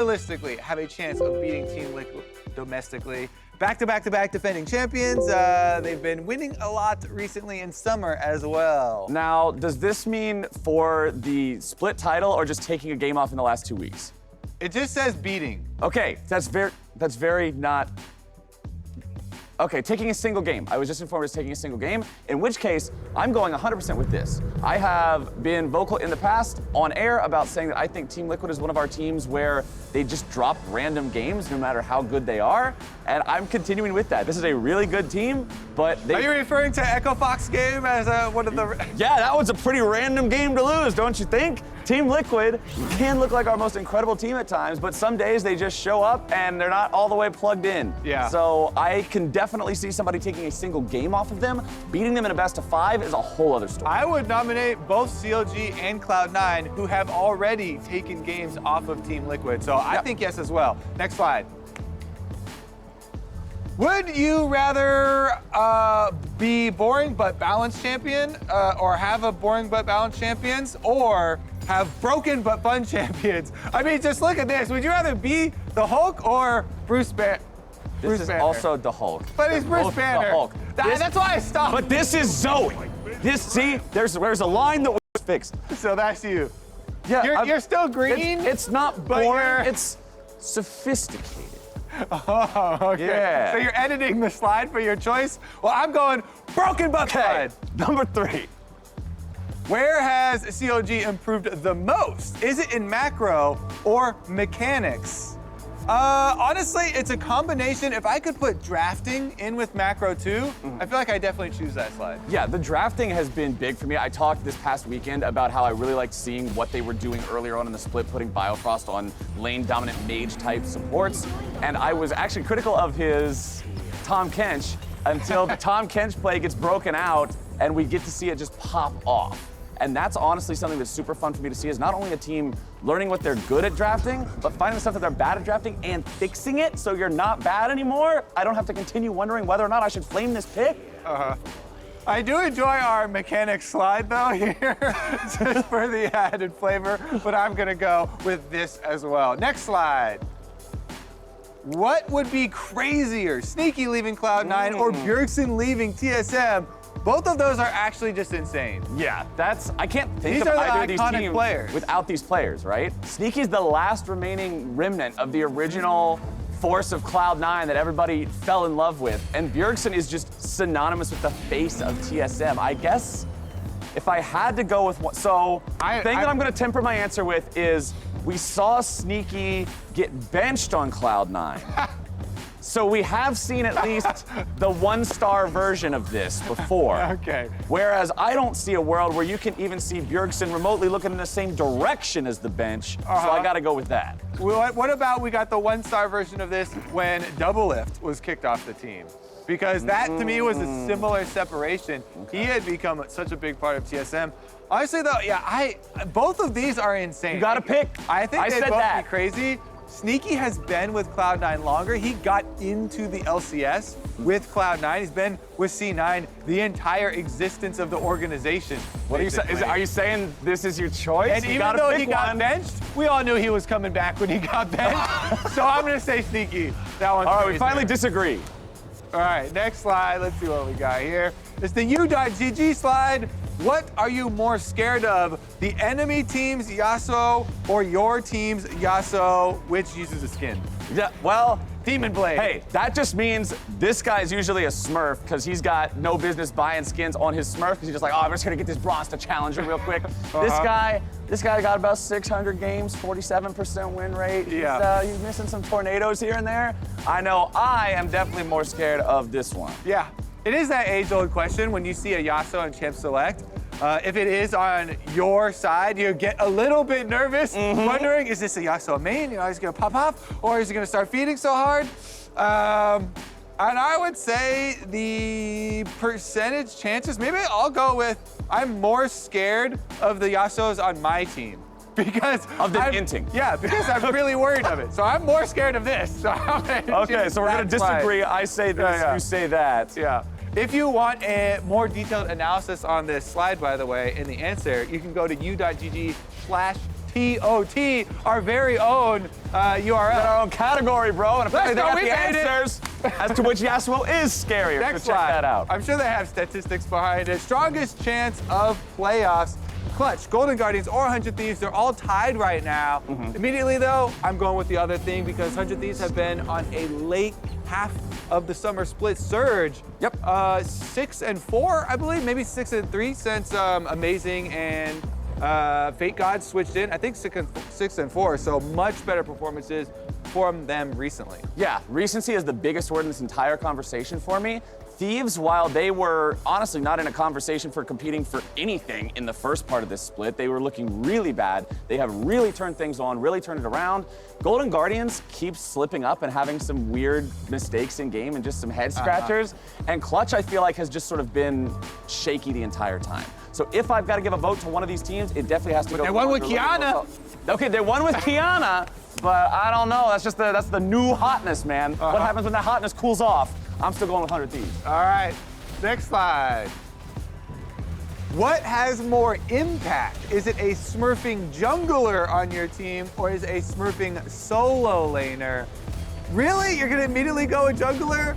realistically have a chance of beating Team Liquid domestically? Back-to-back-to-back defending champions. They've been winning a lot recently in summer as well. Now, does this mean for the split title or just taking a game off in the last 2 weeks? It just says beating. Okay, that's very not. Okay, taking a single game. I was just informed it's taking a single game, in which case, I'm going 100% with this. I have been vocal in the past on air about saying that I think Team Liquid is one of our teams where they just drop random games no matter how good they are, and I'm continuing with that. This is a really good team, but they... Are you referring to Echo Fox game as one of the... Yeah, that was a pretty random game to lose, don't you think? Team Liquid can look like our most incredible team at times, but some days they just show up and they're not all the way plugged in. Yeah. So I can definitely see somebody taking a single game off of them. Beating them in a best-of-5 is a whole other story. I would nominate both CLG and Cloud9, who have already taken games off of Team Liquid. So I think yes as well. Next slide. Would you rather be boring but balanced champion, or have a boring but balanced champions, or have broken but fun champions? I mean, just look at this. Would you rather be the Hulk or Bruce Banner? This is also the Hulk. But he's Bruce Banner. The Hulk. That's why I stopped. But this is Zoe. See, there's a line that was fixed. So that's you. Yeah, you're still green. It's not boring. It's sophisticated. Oh, okay. Yeah. So you're editing the slide for your choice? Well, I'm going broken but fun. Number 3. Where has CLG improved the most? Is it in macro or mechanics? Honestly, it's a combination. If I could put drafting in with macro too, I feel like I definitely choose that slide. Yeah, the drafting has been big for me. I talked this past weekend about how I really liked seeing what they were doing earlier on in the split, putting Biofrost on lane-dominant mage-type supports. And I was actually critical of his Tom Kench until the Tom Kench play gets broken out and we get to see it just pop off. And that's honestly something that's super fun for me to see, is not only a team learning what they're good at drafting, but finding the stuff that they're bad at drafting and fixing it so you're not bad anymore. I don't have to continue wondering whether or not I should flame this pick. I do enjoy our mechanics slide though here, just for the added flavor, but I'm gonna go with this as well. Next slide. What would be crazier, Sneaky leaving Cloud9 or Bjergsen leaving TSM? Both of those are actually just insane. Yeah, I can't think These of are the either of these iconic teams players. without these players, right? Sneaky's the last remaining remnant of the original force of Cloud9 that everybody fell in love with. And Bjergsen is just synonymous with the face of TSM. I guess if I had to go with one, so the thing that I'm gonna temper my answer with is we saw Sneaky get benched on Cloud9. So we have seen at least the one-star version of this before. Okay. Whereas I don't see a world where you can even see Bjergsen remotely looking in the same direction as the bench. So I gotta go with that. What about we got the one-star version of this when Doublelift was kicked off the team? Because that to me was a similar separation. He had become such a big part of TSM. Honestly though, yeah, both of these are insane. You gotta pick. I think I they'd said both that. be crazy. Sneaky has been with Cloud9 longer. He got into the LCS with Cloud9. He's been with C9 the entire existence of the organization. What are you saying? Are you saying this is your choice? And even though he got benched, we all knew he was coming back when he got benched. So I'm gonna say Sneaky. That one's all right, crazy. we finally disagree. All right, next slide. Let's see what we got here. It's the U.GG slide. What are you more scared of? The enemy team's Yasuo or your team's Yasuo, which uses a skin? Yeah, well, Demon Blade. Hey, that just means this guy's usually a Smurf because he's got no business buying skins on his Smurf because he's just like, oh, I'm just gonna get this bronze to challenge him real quick. This guy got about 600 games, 47% win rate. He's missing some tornadoes here and there. I know I am definitely more scared of this one. Yeah, it is that age-old question when you see a Yasuo in Champ Select. If it is on your side, you get a little bit nervous, wondering, is this a Yasuo main? You know, is he gonna pop off, or is he gonna start feeding so hard? And I would say the percentage chances, maybe I'll go with, I'm more scared of the Yasuos on my team. Because of the inting. Yeah, because I'm really worried of it. So I'm more scared of this. So okay, so we're gonna disagree. I say this, you say that. Yeah. If you want a more detailed analysis on this slide, by the way, in the answer, you can go to u.gg/TFT TOT, our very own URL. Our own category, bro. And apparently they Let's got go, the we made it. answers as to which Yasuo is scarier. Next so check slide. that out. I'm sure they have statistics behind it. Strongest chance of playoffs. Clutch, Golden Guardians, or 100 Thieves, they're all tied right now. Immediately, though, I'm going with the other thing because 100 Thieves have been on a late half of the summer split surge. Yep. 6-4, I believe, maybe 6-3 since Amazing and Fate Gods switched in. I think 6-4, so much better performances from them recently. Yeah, recency is the biggest word in this entire conversation for me. Thieves, while they were honestly not in a conversation for competing for anything in the first part of this split, they were looking really bad. They have really turned things on, really turned it around. Golden Guardians keep slipping up and having some weird mistakes in game and just some head scratchers. And Clutch, I feel like, has just sort of been shaky the entire time. So if I've got to give a vote to one of these teams, it definitely has to go. They won with Kiana. Okay, they won with Kiana, but I don't know. That's the new hotness, man. What happens when that hotness cools off? I'm still going with 100 Thieves. All right, next slide. What has more impact? Is it a smurfing jungler on your team or is it a smurfing solo laner? Really? You're gonna immediately go with jungler?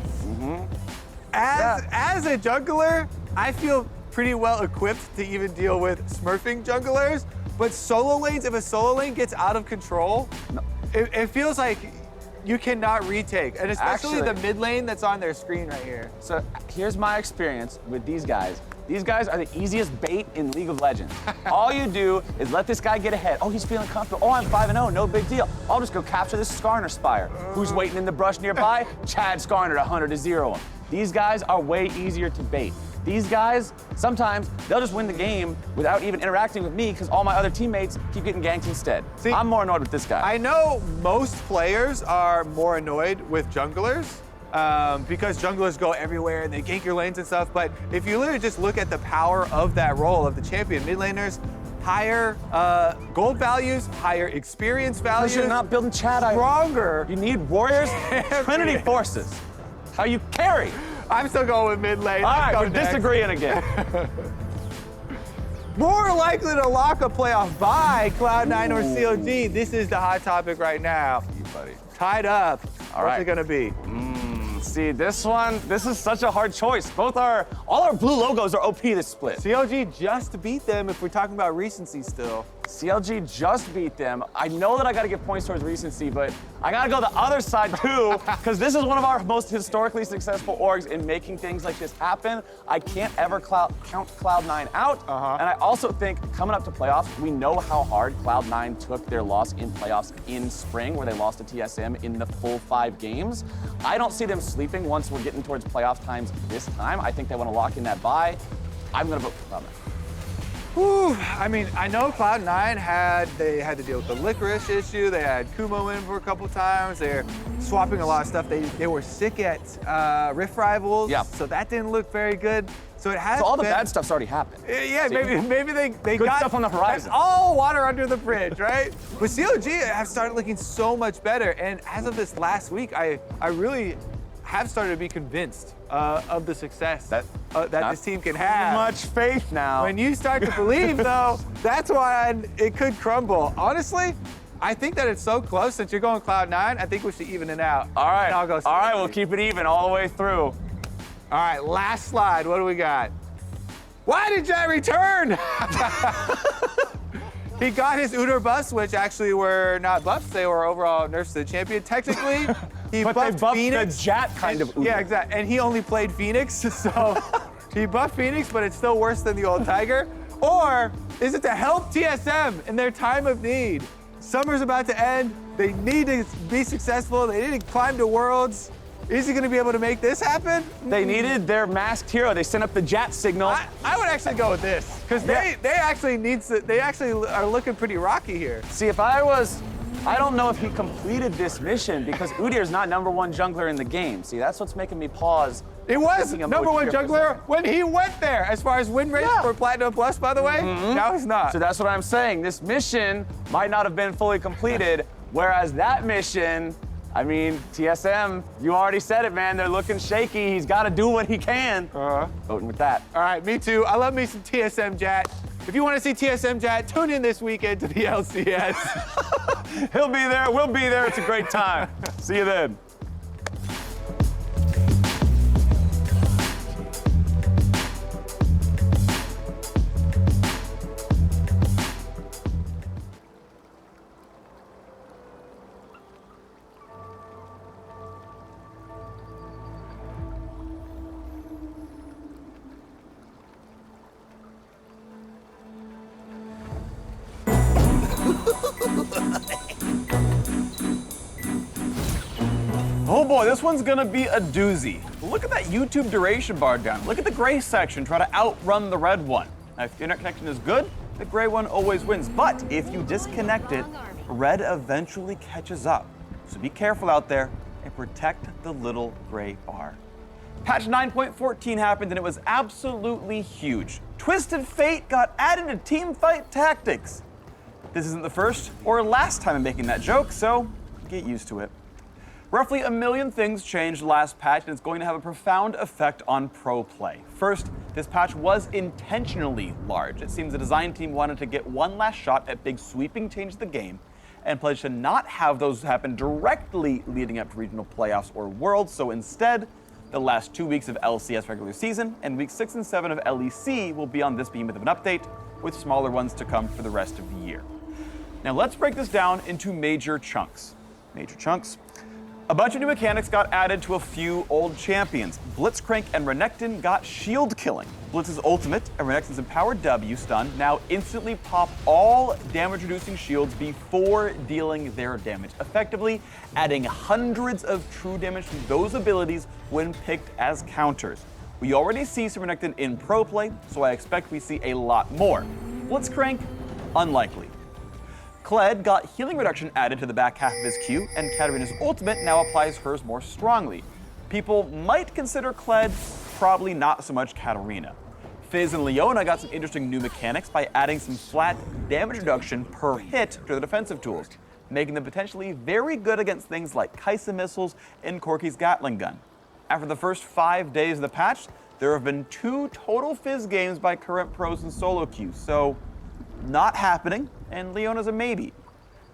As a jungler, I feel pretty well equipped to even deal with smurfing junglers, but solo lanes, if a solo lane gets out of control, it feels like you cannot retake, and especially the mid lane that's on their screen right here. So here's my experience with these guys. These guys are the easiest bait in League of Legends. All you do is let this guy get ahead. Oh, he's feeling comfortable. Oh, I'm 5-0, no big deal. I'll just go capture this Skarner Spire. Who's waiting in the brush nearby? Chad Skarner at 100 to 0 him. These guys are way easier to bait. These guys, sometimes they'll just win the game without even interacting with me because all my other teammates keep getting ganked instead. See, I'm more annoyed with this guy. I know most players are more annoyed with junglers because junglers go everywhere and they gank your lanes and stuff, but if you literally just look at the power of that role of the champion, mid laners, higher gold values, higher experience values. Because you're not building Chad. Stronger. You need warriors, Trinity forces. How you carry. I'm still going with mid lane. All Let's right, go we're next. disagreeing again. More likely to lock a playoff by Cloud9 or COG. This is the hot topic right now. Buddy. Tied up. All What's right. it gonna be? See, this is such a hard choice. All our blue logos are OP this split. COG just beat them if we're talking about recency still. CLG just beat them. I know that I gotta give points towards recency, but I gotta go the other side too, because this is one of our most historically successful orgs in making things like this happen. I can't ever count Cloud9 out. And I also think coming up to playoffs, we know how hard Cloud9 took their loss in playoffs in spring, where they lost to TSM in the full 5 games. I don't see them sleeping once we're getting towards playoff times this time. I think they want to lock in that bye. I'm gonna vote for Cloud9. Whew. I mean, I know Cloud9 had to deal with the licorice issue. They had Kumo in for a couple times. They're swapping a lot of stuff. They were sick at Rift Rivals, so that didn't look very good. So it has. So all the bad stuff's already happened. Yeah, maybe they Good got stuff on the horizon. That's all water under the bridge, right? But COG have started looking so much better, and as of this last week, I really have started to be convinced of the success that this team can have. Much faith now. When you start to believe, though, that's why it could crumble. Honestly, I think that it's so close. Since you're going Cloud9, I think we should even it out. All right. And I'll go all right, we'll keep it even all the way through. All right, last slide. What do we got? Why did Jet return? He got his Uter buffs, which actually were not buffs. They were overall nerfs to the champion. Technically, he But buffed they buffed Phoenix. the Jat kind of Uter. Yeah, exactly. And he only played Phoenix, so he buffed Phoenix, but it's still worse than the old Tiger. Or is it to help TSM in their time of need? Summer's about to end. They need to be successful. They need to climb to Worlds. Is he going to be able to make this happen? They needed their masked hero. They sent up the Jat signal. I would actually go with this because they actually are looking pretty rocky here. See, I don't know if he completed this mission because Udyr's not #1 jungler in the game. See, that's what's making me pause. It was Thinking of #1 Udyr for a jungler when he went there. As far as win rates for Platinum Plus, by the way, now he's not. So that's what I'm saying. This mission might not have been fully completed, whereas that mission, I mean, TSM, you already said it, man. They're looking shaky. He's got to do what he can. Voting with that. All right, me too. I love me some TSM Jat. If you want to see TSM chat, tune in this weekend to the LCS. He'll be there. We'll be there. It's a great time. See you then. Oh boy, this one's gonna be a doozy. Look at that YouTube duration bar down. Look at the gray section, try to outrun the red one. Now, if the internet connection is good, the gray one always wins. But if you disconnect it, red eventually catches up. So be careful out there and protect the little gray bar. Patch 9.14 happened and it was absolutely huge. Twisted Fate got added to Teamfight Tactics. This isn't the first or last time I'm making that joke, so get used to it. Roughly 1 million things changed last patch, and it's going to have a profound effect on pro play. First, this patch was intentionally large. It seems the design team wanted to get one last shot at big sweeping changes to the game, and pledged to not have those happen directly leading up to regional playoffs or worlds, so instead, the last 2 weeks of LCS regular season and weeks 6 and 7 of LEC will be on this behemoth of an update, with smaller ones to come for the rest of the year. Now let's break this down into major chunks. A bunch of new mechanics got added to a few old champions. Blitzcrank and Renekton got shield killing. Blitz's ultimate and Renekton's empowered W stun now instantly pop all damage-reducing shields before dealing their damage, effectively adding hundreds of true damage to those abilities when picked as counters. We already see some Renekton in pro play, so I expect we see a lot more. Blitzcrank, unlikely. Kled got healing reduction added to the back half of his Q, and Katarina's ultimate now applies hers more strongly. People might consider Kled, probably not so much Katarina. Fizz and Leona got some interesting new mechanics by adding some flat damage reduction per hit to their defensive tools, making them potentially very good against things like Kaisa missiles and Corki's Gatling gun. After the first 5 days of the patch, there have been 2 total Fizz games by current pros in solo queues, so not happening, and Leona's a maybe.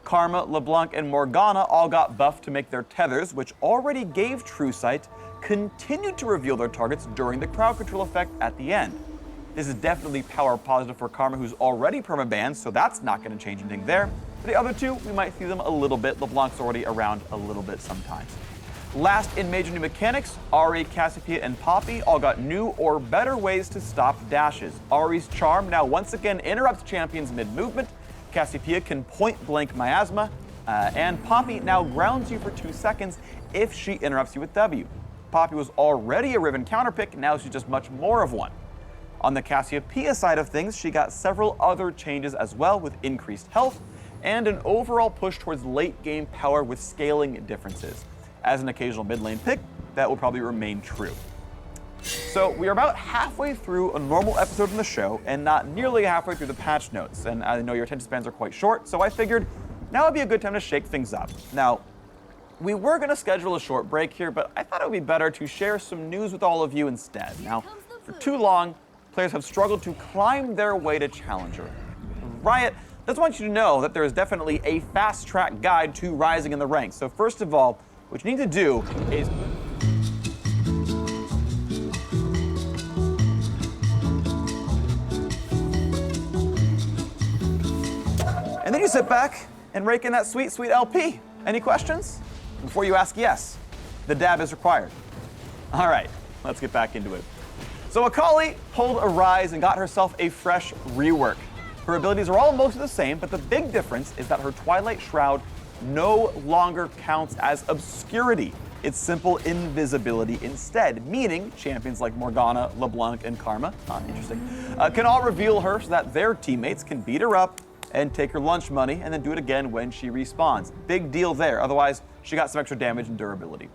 Karma, LeBlanc, and Morgana all got buffed to make their tethers, which already gave True Sight, continue to reveal their targets during the crowd control effect at the end. This is definitely power positive for Karma, who's already perma-banned, so that's not going to change anything there. For the other two, we might see them a little bit. LeBlanc's already around a little bit sometimes. Last in major new mechanics, Ahri, Cassiopeia, and Poppy all got new or better ways to stop dashes. Ahri's charm now once again interrupts champions mid-movement, Cassiopeia can point-blank Miasma, and Poppy now grounds you for 2 seconds if she interrupts you with W. Poppy was already a Riven counterpick, now she's just much more of one. On the Cassiopeia side of things, she got several other changes as well, with increased health and an overall push towards late-game power with scaling differences. As an occasional mid lane pick, that will probably remain true. So we are about halfway through a normal episode in the show and not nearly halfway through the patch notes. And I know your attention spans are quite short, so I figured now would be a good time to shake things up. Now, we were going to schedule a short break here, but I thought it would be better to share some news with all of you instead. Now, for too long, players have struggled to climb their way to Challenger. Riot does want you to know that there is definitely a fast-track guide to rising in the ranks. So first of all, what you need to do is and then you sit back and rake in that sweet, sweet LP. Any questions? Before you ask yes, the dab is required. All right, let's get back into it. So Akali pulled a rise and got herself a fresh rework. Her abilities are all mostly the same, but the big difference is that her Twilight Shroud no longer counts as obscurity. It's simple invisibility instead, meaning champions like Morgana, LeBlanc, and Karma, interesting, can all reveal her so that their teammates can beat her up and take her lunch money and then do it again when she respawns. Big deal there, otherwise she got some extra damage and durability.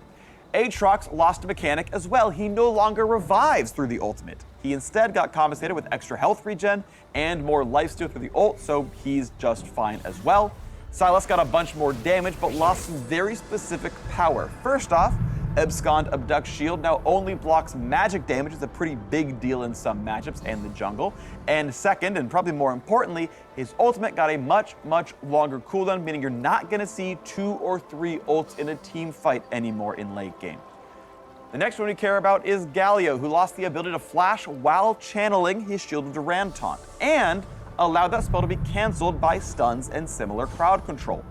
Aatrox lost a mechanic as well. He no longer revives through the ultimate. He instead got compensated with extra health regen and more lifesteal through the ult, so he's just fine as well. Sylas got a bunch more damage, but lost some very specific power. First off, Abscond Abduct Shield now only blocks magic damage. It's a pretty big deal in some matchups and the jungle. And second, and probably more importantly, his ultimate got a much longer cooldown, meaning you're not going to see 2 or 3 ults in a team fight anymore in late game. The next one we care about is Galio, who lost the ability to flash while channeling his Shield of Durand taunt, and allowed that spell to be cancelled by stuns and similar crowd control.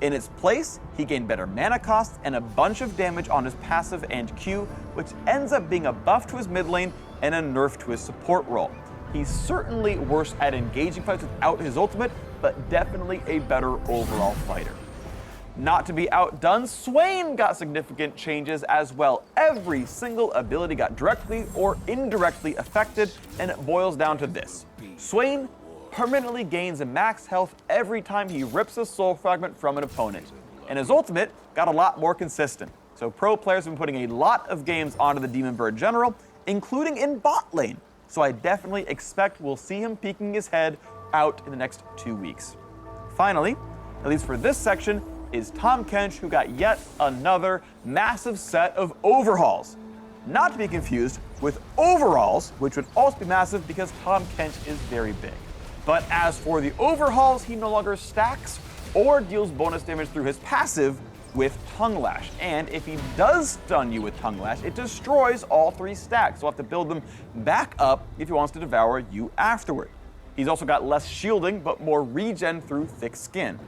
In its place, he gained better mana cost and a bunch of damage on his passive and Q, which ends up being a buff to his mid lane and a nerf to his support role. He's certainly worse at engaging fights without his ultimate, but definitely a better overall fighter. Not to be outdone, Swain got significant changes as well. Every single ability got directly or indirectly affected, and it boils down to this. Swain permanently gains a max health every time he rips a soul fragment from an opponent, and his ultimate got a lot more consistent. So pro players have been putting a lot of games onto the Demon Bird General, including in bot lane. So I definitely expect we'll see him peeking his head out in the next 2 weeks. Finally, at least for this section, is Tahm Kench, who got yet another massive set of overhauls. Not to be confused with overalls, which would also be massive because Tahm Kench is very big. But as for the overhauls, he no longer stacks or deals bonus damage through his passive with Tongue Lash. And if he does stun you with Tongue Lash, it destroys all 3 stacks. So he'll have to build them back up if he wants to devour you afterward. He's also got less shielding, but more regen through thick skin.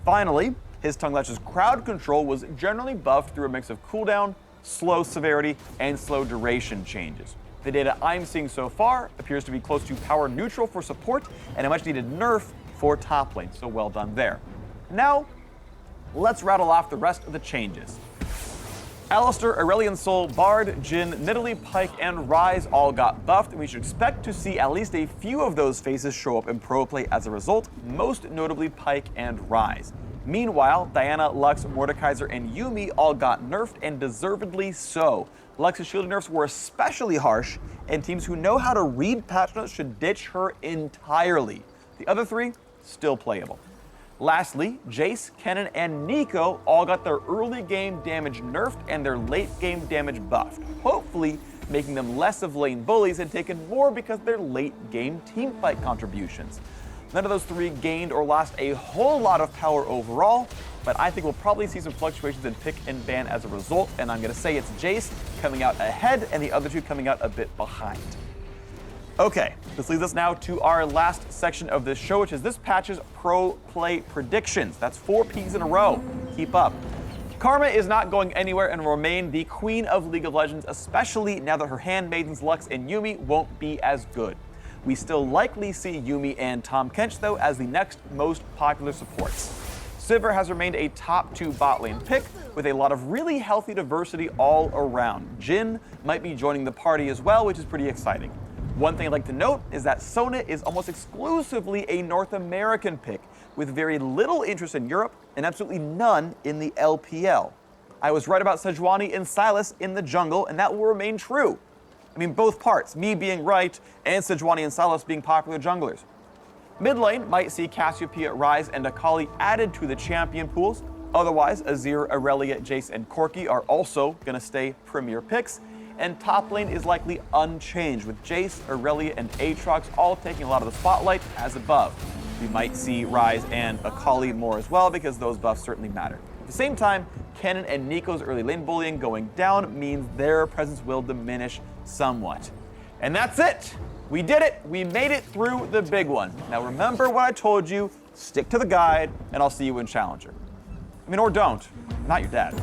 Finally, his Tongue Lash's crowd control was generally buffed through a mix of cooldown, slow severity, and slow duration changes. The data I'm seeing so far appears to be close to power neutral for support and a much needed nerf for top lane, so well done there. Now, let's rattle off the rest of the changes. Alistair, Aurelion Sol, Bard, Jhin, Nidalee, Pyke, and Ryze all got buffed, and we should expect to see at least a few of those faces show up in pro play as a result, most notably Pyke and Ryze. Meanwhile, Diana, Lux, Mordekaiser, and Yuumi all got nerfed, and deservedly so. Lux's shielding nerfs were especially harsh, and teams who know how to read patch notes should ditch her entirely. The other 3, still playable. Lastly, Jace, Kennen, and Neeko all got their early game damage nerfed and their late game damage buffed, hopefully making them less of lane bullies and taken more because of their late game teamfight contributions. None of those 3 gained or lost a whole lot of power overall, but I think we'll probably see some fluctuations in pick and ban as a result, and I'm going to say it's Jace coming out ahead and the other 2 coming out a bit behind. Okay, this leads us now to our last section of this show, which is this patch's pro play predictions. That's 4 Ps in a row. Keep up. Karma is not going anywhere and will remain the queen of League of Legends, especially now that her handmaidens Lux and Yuumi won't be as good. We still likely see Yuumi and Tahm Kench, though, as the next most popular supports. Sivir has remained a top 2 bot lane pick, with a lot of really healthy diversity all around. Jhin might be joining the party as well, which is pretty exciting. One thing I'd like to note is that Sona is almost exclusively a North American pick, with very little interest in Europe and absolutely none in the LPL. I was right about Sejuani and Sylas in the jungle, and that will remain true. I mean, both parts, me being right and Sejuani and Sylas being popular junglers. Mid lane might see Cassiopeia, Ryze, and Akali added to the champion pools. Otherwise, Azir, Aurelia, Jace, and Corki are also going to stay premier picks. And top lane is likely unchanged, with Jace, Aurelia, and Aatrox all taking a lot of the spotlight as above. We might see Ryze and Akali more as well, because those buffs certainly matter. At the same time, Kennen and Neeko's early lane bullying going down means their presence will diminish somewhat. And that's it! We did it! We made it through the big one. Now remember what I told you, stick to the guide, and I'll see you in Challenger. I mean, or don't. I'm not your dad.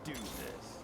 do this.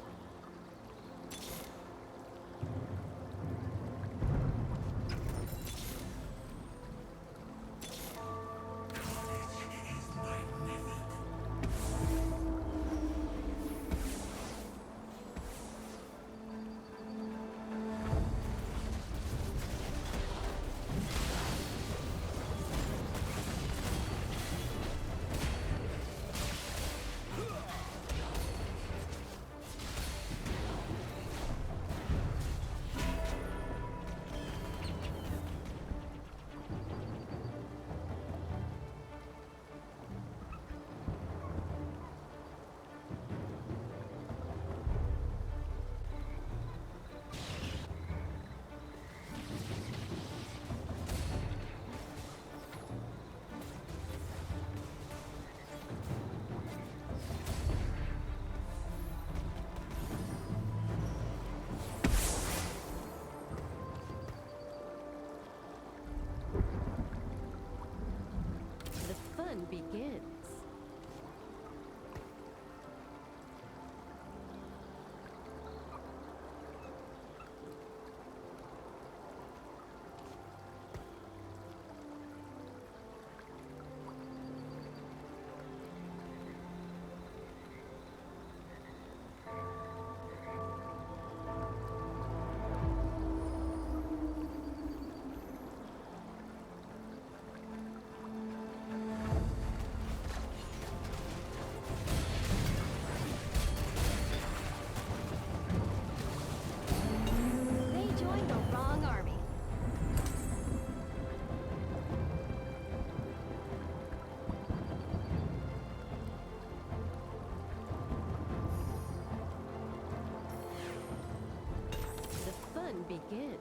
The fun begins. They joined the wrong army. The fun begins.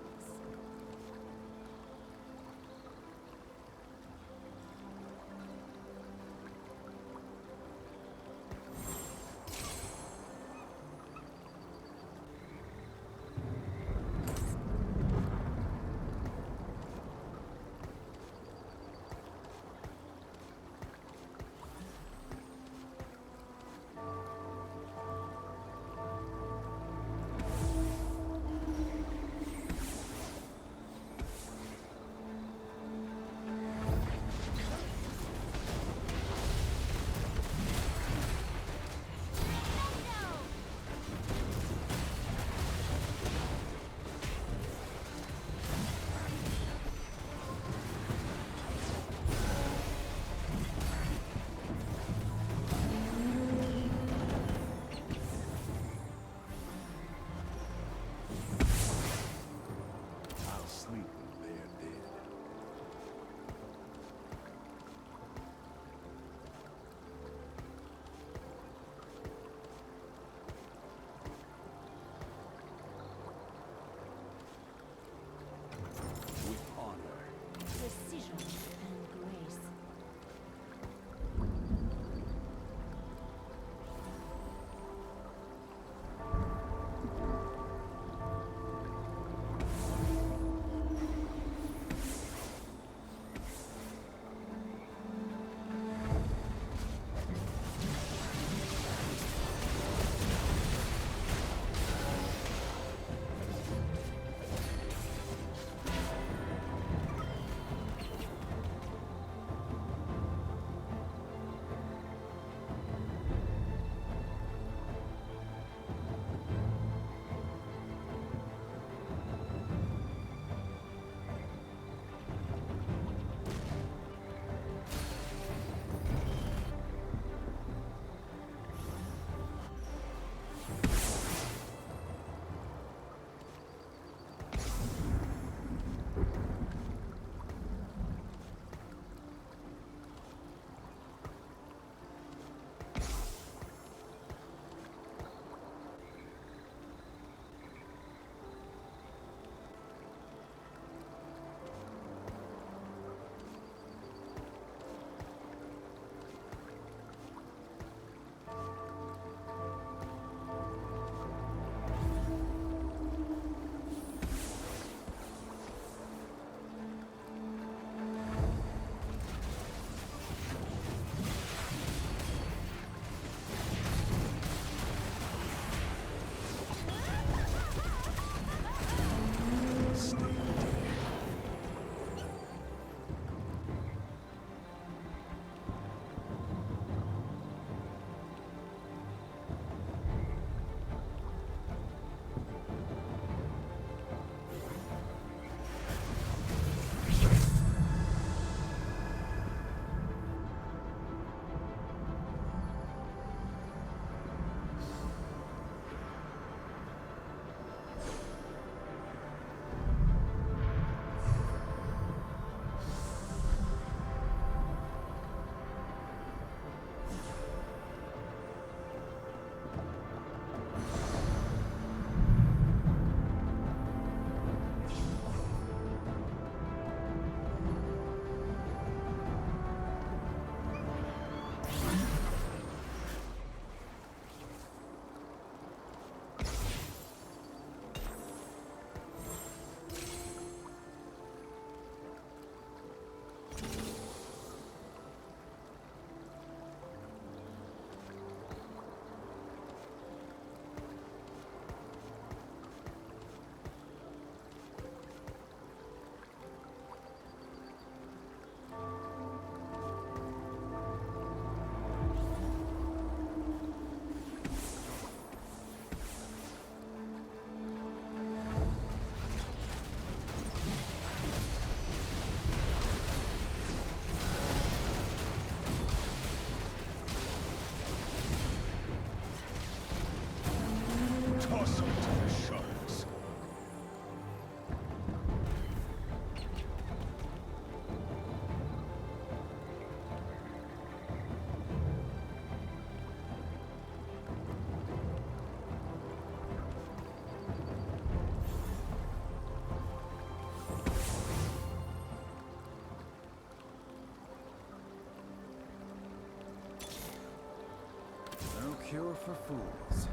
cure for fools.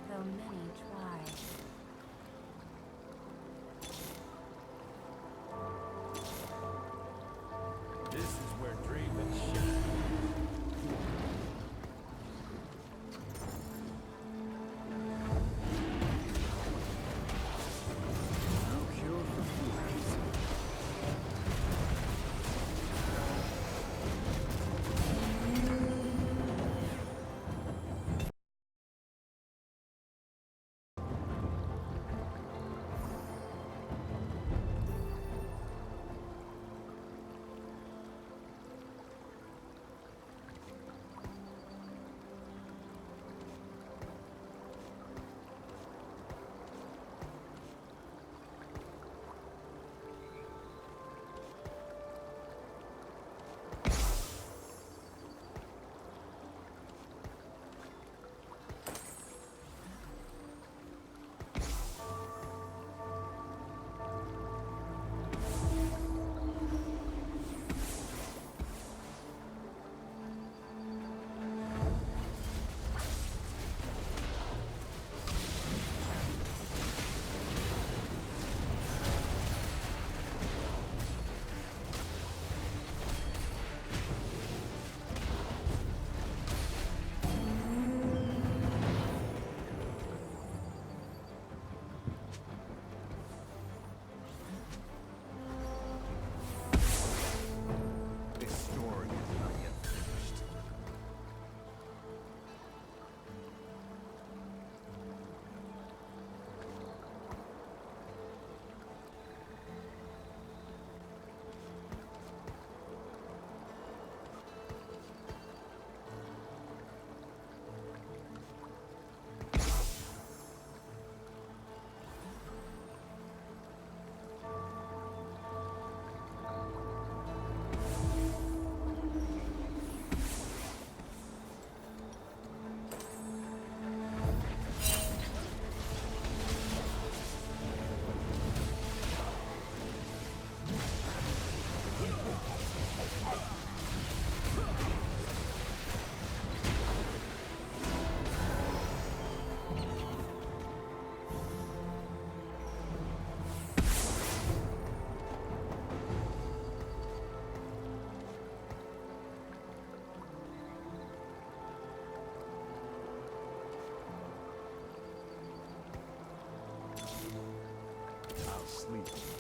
Though many try. This is where dreaming shines. No cure for fools. This story is not yet finished. I'll sleep.